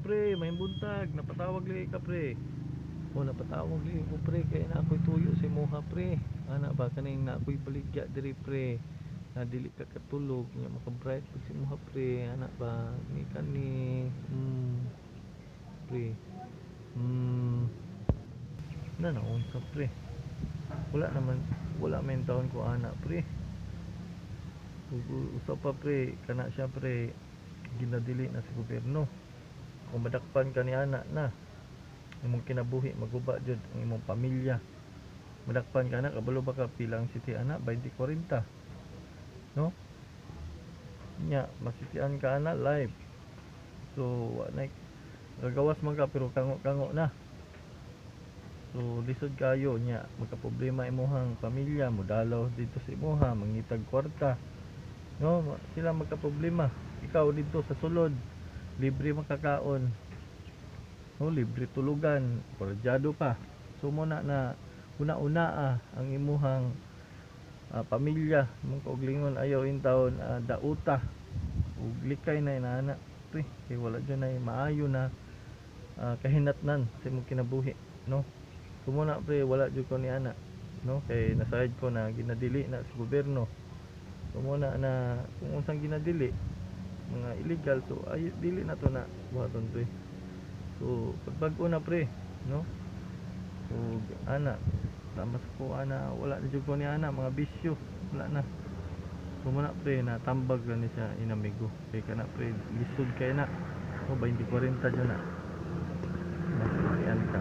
pre, may buntag, napatawag lagi ka pre. O napatawag lagi ko pre, kaya na ako'y tuyo si moha pre. Ana ba kaning na ako'y baligya diri pre. Na dili ka katulog, nya maka bright pag si moha pre. Ana ba ni kani pre. Na naunsa pre. Wala naman, wala man taon ko ana pre. Usa pa pre, kana siya pre, ginadili na sa gobyerno. Kung madakpan ka ni ana na, imong kinabuhi maguba jud ang imong pamilya. Madakpan ka na, kabalo ba ka pilang siti ana 20-40, no? Nya masitian ka ana live. So wa gagawas man ka pero kango-kango na. So lisod kayo nya magka problema imuhang pamilya, modalaw dito sa imuha, mangitag kwarta. No, sila magka problema. Ikaw dito sa sulod, libre makakaon. No, libre tulugan, porjado pa. So muna na una-una ang imuhang pamilya, mong kauglingon ayaw intawon dauta. Ug likay na inana, pre, kay wala dyan na maayo na kahinatnan sa imong kinabuhi, no? So muna pre, wala jud ko ni ana, no? Kay nasayad ko na ginadili na sa gobyerno. So muna na kung unsang ginadili mga illegal, so ay dili na to na buhaton to eh. So pagbag-o na pre, no? So ana tamas ko ana, wala na jud ko ni ana mga bisyo, wala na. So muna pre, natambag lang ni siya inamigo. Kay kana pre, lisod kay na. O 20-40 jud na. Masitian ka.